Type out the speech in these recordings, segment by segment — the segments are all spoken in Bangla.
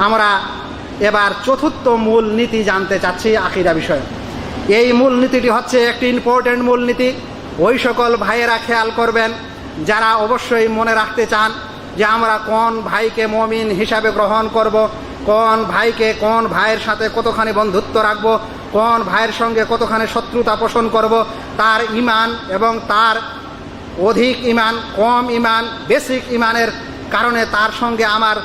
আমরা এবার চতুর্থ মূল নীতি জানতে চাচ্ছি আকীদা বিষয়ে। এই মূল নীতিটি হচ্ছে একটি ইম্পর্টেন্ট মূল নীতি। ওই সকল ভাইয়েরা খেয়াল করবেন যারা অবশ্যই মনে রাখতে চান যে আমরা কোন ভাইকে মুমিন হিসাবে গ্রহণ করব, কোন ভাইয়ের সাথে কতখানি বন্ধুত্ব রাখব, কোন ভাইয়ের সঙ্গে কতখানি শত্রুতা পোষণ করব, তার ঈমান এবং তার অধিক ঈমান, কম ঈমান, বেসিক ঈমানের কারণে তার সঙ্গে আমার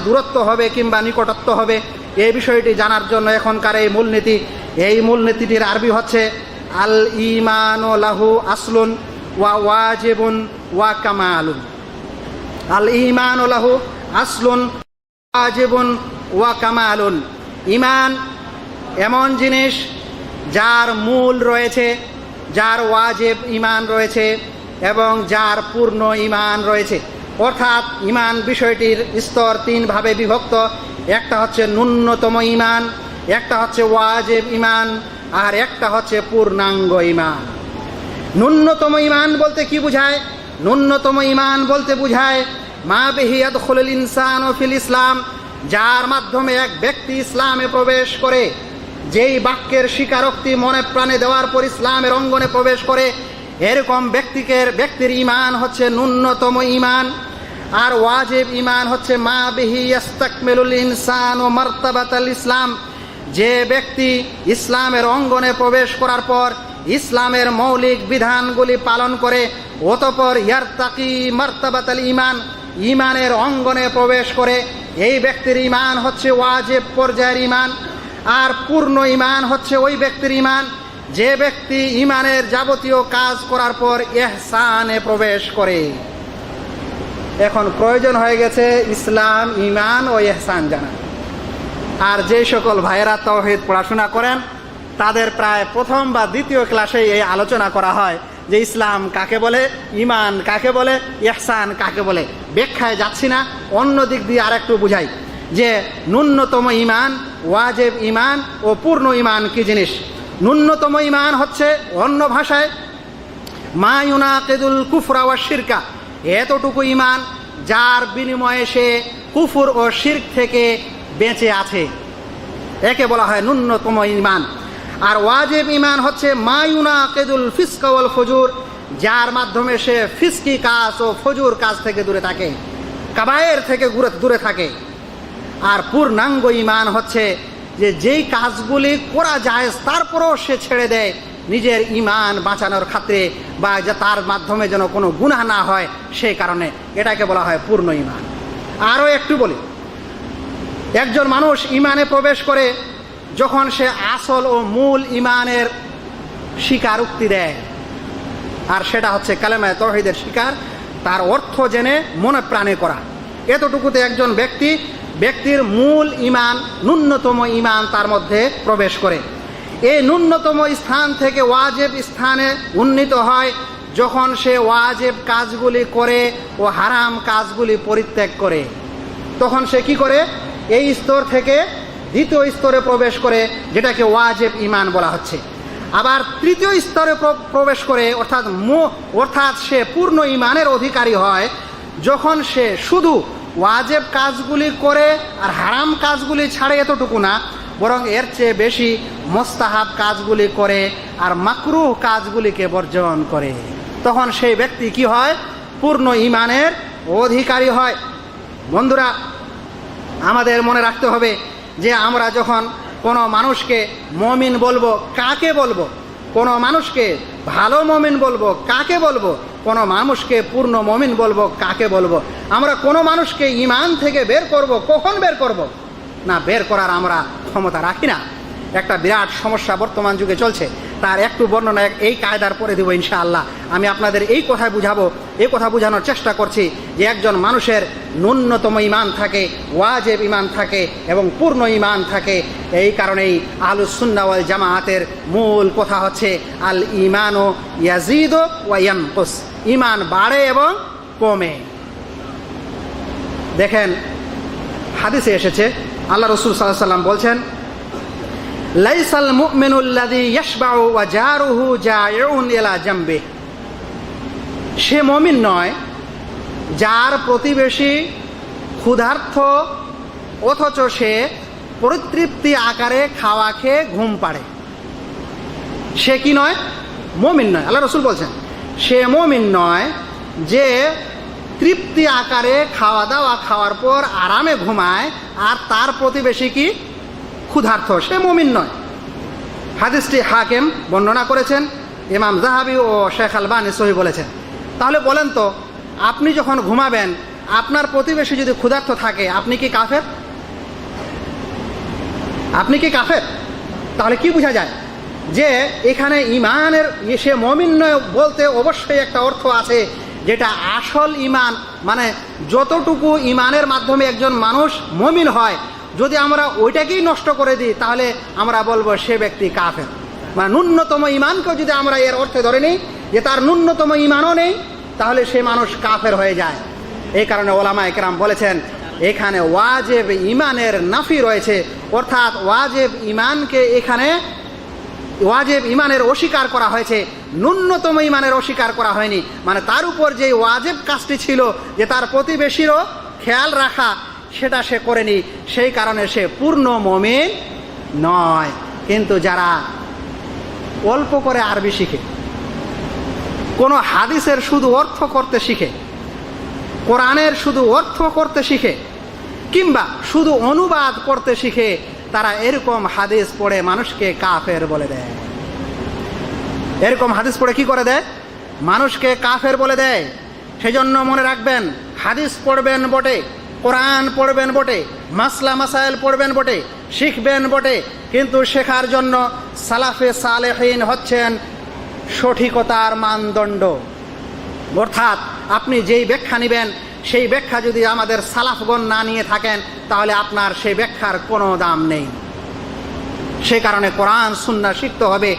দূরত্ব হবে কিংবা নিকটত্ব হবে, এই বিষয়টি জানার জন্য এখনকার এই মূলনীতি। এই মূলনীতিটির আরবি হচ্ছে আল ঈমানু লাহু আসলুন ওয়া ওয়াজিবুন ওয়া কামালুন। আল ঈমানু লাহু আসলুন ওয়াজিবুন ওয়া কামালুন। ঈমান এমন জিনিস যার মূল রয়েছে, যার ওয়াজিব ঈমান রয়েছে এবং যার পূর্ণ ঈমান রয়েছে। অর্থাৎ ঈমান বিষয়টির স্তর তিনভাবে বিভক্ত। একটা হচ্ছে ন্যূনতম ঈমান, একটা হচ্ছে ওয়াজিব ঈমান, আর একটা হচ্ছে পূর্ণাঙ্গ ঈমান। ন্যূনতম ঈমান বলতে কি বোঝায়? ন্যূনতম ঈমান বলতে বোঝায় মা বিহি ইয়াদখুলুল ইনসানু ফিল ইসলাম, যার মাধ্যমে এক ব্যক্তি ইসলামে প্রবেশ করে, যেই বাক্যের স্বীকারোক্তি মনে প্রাণে দেওয়ার পর ইসলামের অঙ্গনে প্রবেশ করে, এরকম ব্যক্তির ঈমান হচ্ছে ন্যূনতম ঈমান। আর ওয়াজিব ঈমান হচ্ছে মা বিহি ইয়াস্তাকমিলুল ইনসানু মারতাবাতাল ইসলাম, যে ব্যক্তি ইসলামের অঙ্গনে প্রবেশ করার পর ইসলামের মৌলিক বিধানগুলি পালন করে অতঃপর ইয়ারতাকি মারতাবাতাল ঈমান, ঈমানের অঙ্গনে প্রবেশ করে, এই ব্যক্তির ঈমান হচ্ছে ওয়াজিব পর্যায়ের ঈমান। আর পূর্ণ ঈমান হচ্ছে ওই ব্যক্তির ঈমান যে ব্যক্তি ঈমানের যাবতীয় কাজ করার পর ইহসানে প্রবেশ করে। এখন প্রয়োজন হয়ে গেছে ইসলাম, ঈমান ও ইহসান জানা। আর যে সকল ভাইয়েরা তাওহীদ পড়াশোনা করেন তাদের প্রায় প্রথম বা দ্বিতীয় ক্লাসে এই আলোচনা করা হয় যে ইসলাম কাকে বলে, ঈমান কাকে বলে, ইহসান কাকে বলে। ব্যাখ্যায় যাচ্ছি না, অন্য দিক দিয়ে আরেকটু বুঝাই যে ন্যূনতম ঈমান, ওয়াজিব ঈমান ও পূর্ণ ঈমান কি জিনিস। ন্যূনতম ঈমান হচ্ছে অন্য ভাষায় মা ইউনাকিদুল কুফরা ওয়া শিরকা, এতটুকু ঈমান যার বিনিময়ে সে কুফর ও শিরক থেকে বেঁচে আছে, একে বলা হয় ন্যূনতম ঈমান। আর ওয়াজিব ঈমান হচ্ছে মা ইউনাকিদুল ফিসকা ওয়াল ফুজুর, যার মাধ্যমে সে ফিসকি কাজ ও ফজুর কাজ থেকে দূরে থাকে, কাবায়ের থেকে দূরে থাকে। আর পূর্ণাঙ্গ ঈমান হচ্ছে যে যেই কাজগুলি করা যায় তারপরও সে ছেড়ে দেয় নিজের ঈমান বাঁচানোর খাতিরে, বা যে তার মাধ্যমে যেন কোনো গুনাহ না হয় সেই কারণে, এটাকে বলা হয় পূর্ণ ঈমান। আরও একটু বলি, একজন মানুষ ঈমানে প্রবেশ করে যখন সে আসল ও মূল ঈমানের স্বীকারোক্তি দেয়, আর সেটা হচ্ছে কালেমায়ে তাওহীদের স্বীকার, তার অর্থ জেনে মনে প্রাণে করা, এতটুকুতে একজন ব্যক্তির মূল ঈমান, ন্যূনতম ঈমান তার মধ্যে প্রবেশ করে। এই ন্যূনতম স্থান থেকে ওয়াজিব স্থানে উন্নীত হয় যখন সে ওয়াজিব কাজগুলি করে ও হারাম কাজগুলি পরিত্যাগ করে। তখন সে কি করে? এই স্তর থেকে দ্বিতীয় স্তরে প্রবেশ করে, যেটাকে ওয়াজিব ঈমান বলা হচ্ছে। আবার তৃতীয় স্তরে প্রবেশ করে, অর্থাৎ সে পূর্ণ ঈমানের অধিকারী হয় যখন সে শুধু ওয়াজিব কাজগুলি করে আর হারাম কাজগুলি ছাড়ে, এতটুকু না, বরং এর চেয়ে বেশি মুস্তাহাব কাজগুলি করে আর মাকরুহ কাজগুলিকে বর্জন করে। তখন সেই ব্যক্তি কি হয়? পূর্ণ ঈমানের অধিকারী হয়। বন্ধুরা, আমাদের মনে রাখতে হবে যে আমরা যখন কোনো মানুষকে মুমিন বলবো, কাকে বলবো? কোনো মানুষকে ভালো মুমিন বলবো, কাকে বলবো? কোনো মানুষকে পূর্ণ মুমিন বলবো, কাকে বলবো? আমরা কোনো মানুষকে ঈমান থেকে বের করব, কখন বের করব? না, বের করার আমরা ক্ষমতা রাখি না। একটা বিরাট সমস্যা বর্তমান যুগে চলছে, তার একটু বর্ণনা এই কায়দার পরে দেবো ইনশাআল্লাহ। আমি আপনাদের এই কথা বোঝানোর চেষ্টা করছি যে একজন মানুষের ন্যূনতম ঈমান থাকে, ওয়াজিব ঈমান থাকে এবং পূর্ণ ঈমান থাকে। এই কারণেই আহলুস সুন্নাহ ওয়াল জামাআতের মূল কথা হচ্ছে আল ঈমানু ইয়াজিদু ওয়া ইয়ানকুস, ঈমান বাড়ে এবং কমে। দেখেন হাদিসে এসেছে, আল্লাহ রাসূল সাল্লাল্লাহু আলাইহি ওয়াসাল্লাম বলছেন, লাইসাল মুমিনুল্লাযী ইয়াশবাউ ওয়া জারুহু জায়উন ইলা জামবিহি, সে মুমিন নয় যার প্রতিবেশী ক্ষুধার্ত অথচ সে পরিতৃপ্তি আকারে খাওয়া খেয়ে ঘুম পাড়ে, সে কি নয়? মুমিন নয়। আল্লাহ রাসূল বলছেন সে মুমিন নয় যে তৃপ্তি আকারে খাওয়া দাওয়া খাওয়ার পর আরামে ঘুমায় আর তার প্রতিবেশী কি ক্ষুধার্ত, সে মুমিন নয়। হাদিসটি হাকিম বর্ণনা করেছেন, ইমাম যাহাবি ও শেখ আলবানী সহিহ বলেছেন। তাহলে বলেন তো, আপনি যখন ঘুমাবেন আপনার প্রতিবেশী যদি ক্ষুধার্ত থাকে, আপনি কি কাফের? আপনি কি কাফের? তাহলে কি বোঝা যায় যে এখানে ইমানের সে মুমিন নয় বলতে অবশ্যই একটা অর্থ আছে, যেটা আসল ইমান, মানে যতটুকু ইমানের মাধ্যমে একজন মানুষ মুমিন হয়, যদি আমরা ওইটাকেই নষ্ট করে দিই তাহলে আমরা বলবো সে ব্যক্তি কাফের। মানে ন্যূনতম ইমানকেও যদি আমরা এর অর্থে ধরে নিই যে তার ন্যূনতম ইমানও নেই, তাহলে সে মানুষ কাফের হয়ে যায়। এই কারণে ওলামায়ে কেরাম বলেছেন এখানে ওয়াজিব ইমানের নাফি রয়েছে, অর্থাৎ ওয়াজিব ইমানকে এখানে ওয়াজিব ইমানের অস্বীকার করা হয়েছে, ন্যূনতম ইমানের অস্বীকার করা হয়নি। মানে তার উপর যে ওয়াজিব কাজটি ছিল যে তার প্রতিবেশীরও খেয়াল রাখা, সেটা সে করেনি, সেই কারণে সে পূর্ণ মুমিন নয়। কিন্তু যারা অল্প করে আরবি শিখে, কোনো হাদিসের শুধু অর্থ করতে শিখে, কোরআনের শুধু অর্থ করতে শিখে, কিংবা শুধু অনুবাদ করতে শিখে, তারা এরকম হাদিস পড়ে মানুষকে কাফের বলে দেয়। এরকম হাদিস পড়ে কি করে দেয়? মানুষকে কাফের বলে দেয়। সেজন্য মনে রাখবেন, হাদিস পড়বেন বটে, কোরআন পড়বেন বটে, মাসলা মাসাইল পড়বেন বটে, শিখবেন বটে, কিন্তু শেখার জন্য সালাফে সালেহিন হচ্ছেন সঠিকতার মানদণ্ড। অর্থাৎ আপনি যেই ব্যাখ্যা নেবেন সেই ব্যাখ্যা যদি আমাদের সালাফগণ না নিয়ে থাকেন তাহলে আপনার সেই ব্যাখ্যার কোনো দাম নেই। সে কারণে কোরআন সুন্নাহ শিখতে হবে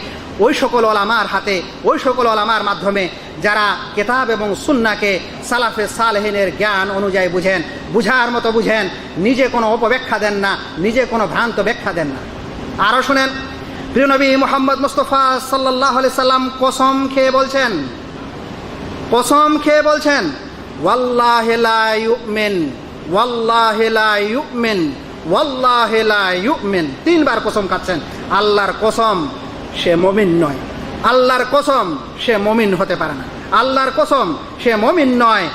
ওই সকল ওলামার হাতে, ওই সকল ওলামার মাধ্যমে যারা কিতাব এবং সুন্নাহকে সালাফে সালেহিনের জ্ঞান অনুযায়ী বুঝেন, বুঝার মতো বুঝেন, নিজে কোনো অপব্যাখ্যা দেন না, নিজে কোনো ভ্রান্ত ব্যাখ্যা দেন না। আরও শুনেন, প্রিয় নবী মুহাম্মদ মুস্তাফা সাল্লাল্লাহু আলাইহি সাল্লাম কসম খেয়ে বলছেন, কসম খেয়ে বলছেন, ওয়াল্লাহি লা ইউমিন, ওয়াল্লাহি লা ইউমিন, ওয়াল্লাহি লা ইউমিন। তিনবার কসম খাচ্ছেন, আল্লাহর কসম সে মুমিন নয়, আল্লাহর কসম সে মুমিন হতে পারে না, আল্লাহর কসম সে মুমিন নয়।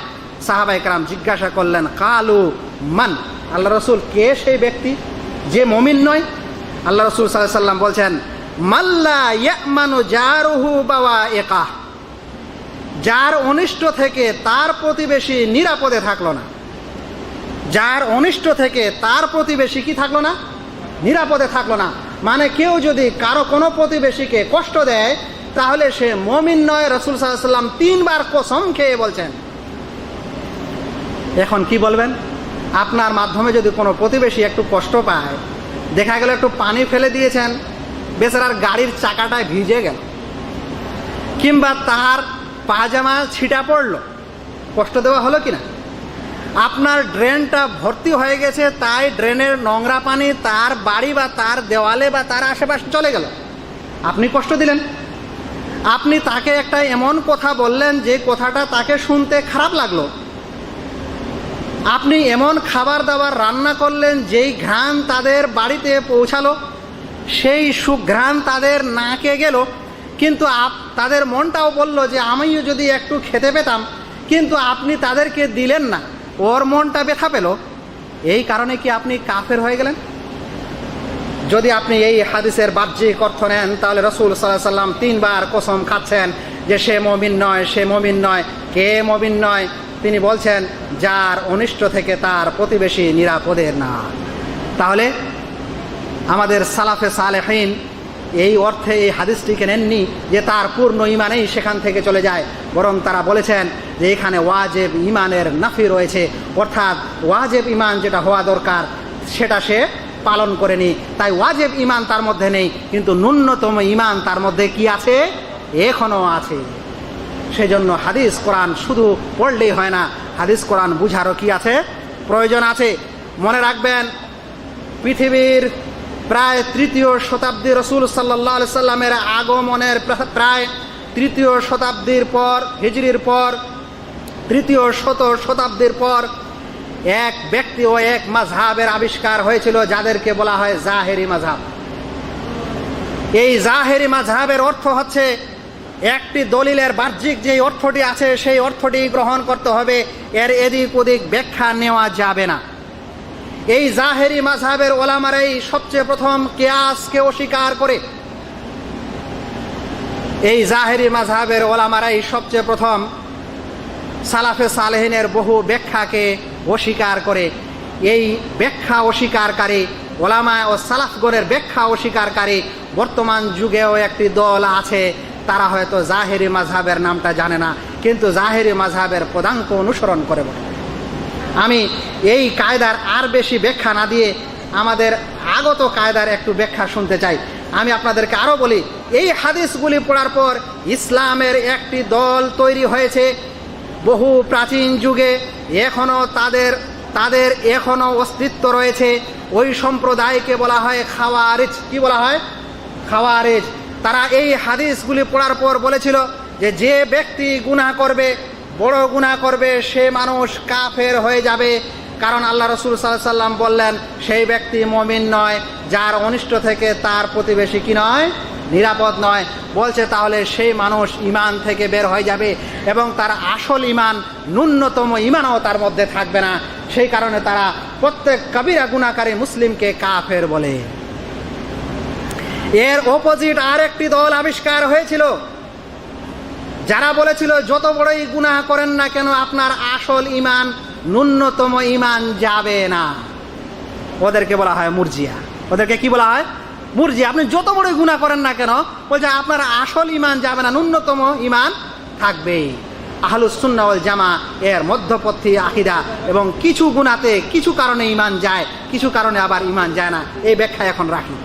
সাহাবায়ে কেরাম জিজ্ঞাসা করলেন, কালু মান, আল্লাহ রাসূল কে সেই ব্যক্তি যে মুমিন নয়? আল্লাহ রাসূল সাল্লাল্লাহু আলাইহি সাল্লাম বলছেন, মাল্লা ইয়ামানু জারুহু বাওয়াইকাহ, যার অনিষ্ট থেকে তার প্রতিবেশী নিরাপদে থাকলো না। যার অনিষ্ট থেকে তার প্রতিবেশী কি থাকলো না? নিরাপদে থাকলো না। মানে কেউ যদি কারো কোনো প্রতিবেশীকে কষ্ট দেয় তাহলে সে মুমিন নয়। রাসূল সাল্লাল্লাহু আলাইহি সাল্লাম তিনবার কসম খেয়ে বলছেন। এখন কি বলবেন? আপনার মাধ্যমে যদি কোনো প্রতিবেশী একটু কষ্ট পায়, দেখা গেল একটু পানি ফেলে দিয়েছেন, বেচারার গাড়ির চাকাটায় ভিজে গেল, কিংবা তার পাজামা ছিটা পড়লো, কষ্ট দেওয়া হলো কিনা? আপনার ড্রেনটা ভর্তি হয়ে গেছে, তাই ড্রেনের নোংরা পানি তার বাড়ি বা তার দেওয়ালে বা তার আশেপাশে চলে গেল, আপনি কষ্ট দিলেন। আপনি তাকে একটা এমন কথা বললেন যে কথাটা তাকে শুনতে খারাপ লাগলো। আপনি এমন খাবার দাবার রান্না করলেন যেই ঘ্রাণ তাদের বাড়িতে পৌঁছালো, সেই সুঘ্রাণ তাদের নাকে গেল, কিন্তু তাদের মনটাও বলল যে আমিও যদি একটু খেতে পেতাম, কিন্তু আপনি তাদেরকে দিলেন না, ওর মনটা ব্যথা পেল। এই কারণে কি আপনি কাফের হয়ে গেলেন? যদি আপনি এই হাদিসের বাহ্যিক অর্থ নেন তাহলে রাসূল সাল্লাল্লাহু আলাইহি সাল্লাম তিনবার কসম খাচ্ছেন যে সে মুমিন নয়, সে মুমিন নয়। কে মুমিন নয়? তিনি বলছেন, যার অনিষ্ট থেকে তার প্রতিবেশী নিরাপদে না। তাহলে আমাদের সালাফে সালেহিন এই অর্থে এই হাদিসটিকে নেননি যে তার পূর্ণ ইমানেই সেখান থেকে চলে যায়, বরং তারা বলেছেন যে এখানে ওয়াজিব ইমানের নাফি রয়েছে, অর্থাৎ ওয়াজিব ইমান যেটা হওয়া দরকার সেটা সে পালন করেনি, তাই ওয়াজিব ইমান তার মধ্যে নেই, কিন্তু ন্যূনতম ইমান তার মধ্যে কি আছে? এখনও আছে। সেজন্য হাদিস কোরআন শুধু পড়লেই হয় না, হাদিস কোরআন বুঝারও কি আছে? প্রয়োজন আছে। মনে রাখবেন, পৃথিবীর প্রায় 3য় শতাব্দী রাসূল সাল্লাল্লাহু আলাইহি সাল্লামের আগমনের প্রায় 3য় শতাব্দীর পর, হিজরির পর 3য় শতাব্দীর পর এক ব্যক্তি ও এক মাযহাবের আবিষ্কার হয়েছিল যাদেরকে বলা হয় জাহেরি মাযহাব। এই জাহেরি মাযহাবের অর্থ হচ্ছে একটি দলিলের বাহ্যিক যে অর্থটি আছে সেই অর্থটি গ্রহণ করতে হবে, এর এদিক ওদিক ব্যাখ্যা নেওয়া যাবে না। এই জাহেরি মাযহাবের ওলামারাই সবচেয়ে প্রথম কিয়াসকে অস্বীকার করে, এই জাহেরি মাযহাবের ওলামারাই সবচেয়ে প্রথম সালাফে সালেহিনের বহু ব্যাখ্যাকে অস্বীকার করে। এই ব্যাখ্যা অস্বীকারী ওলামা ও সালাফগণের ব্যাখ্যা অস্বীকারী বর্তমান যুগেও একটি দল আছে, তারা হয়তো জাহেরি মাযহাবের নামটা জানে না, কিন্তু জাহেরি মাযহাবের পদাঙ্ক অনুসরণ করে বলে। আমি এই কায়দার আর বেশি ব্যাখ্যা না দিয়ে আমাদের আগত কায়দার একটু ব্যাখ্যা শুনতে চাই। আমি আপনাদেরকে আরও বলি, এই হাদিসগুলি পড়ার পর ইসলামের একটি দল তৈরি হয়েছে বহু প্রাচীন যুগে, এখনও তাদের এখনও অস্তিত্ব রয়েছে। ওই সম্প্রদায়কে বলা হয় খাওয়ারিজ। কি বলা হয়? খাওয়ারিজ। তারা এই হাদিসগুলি পড়ার পর বলেছিল যে ব্যক্তি গুনাহ করবে, বড় গুনাহ করবে, সে মানুষ কাফের হয়ে যাবে, কারণ আল্লাহ রাসূল সাল্লাল্লাহু আলাইহি ওয়াসাল্লাম বললেন সেই ব্যক্তি মুমিন নয় যার অনিষ্ট থেকে তার প্রতিবেশী কি নয়, নিরাপদ নয়। বলছে তাহলে সেই মানুষ ঈমান থেকে বের হয়ে যাবে এবং তার আসল ঈমান, ন্যূনতম ঈমানও তার মধ্যে থাকবে না। সেই কারণে তারা প্রত্যেক কবিরা গুনাহকারী মুসলিমকে কাফের বলে। এর অপোজিট আর একটি দল আবিষ্কার হয়েছিল যারা বলেছিল যত বড়ই গুনাহ করেন না কেন আপনার আসল ঈমান, ন্যূনতম ঈমান যাবে না। ওদেরকে বলা হয় মুরজিয়া। ওদেরকে কি বলা হয়? মুরজিয়া। আপনি যত বড়ই গুনাহ করেন না কেন, বলছে আপনার আসল ঈমান যাবে না, ন্যূনতম ঈমান থাকবেই। আহলুস সুন্নাহ ওয়াল জামা এর মধ্যপন্থী আকীদা, এবং কিছু গুনাহতে কিছু কারণে ঈমান যায়, কিছু কারণে আবার ঈমান যায় না। এই ব্যাখ্যা এখন রাখি।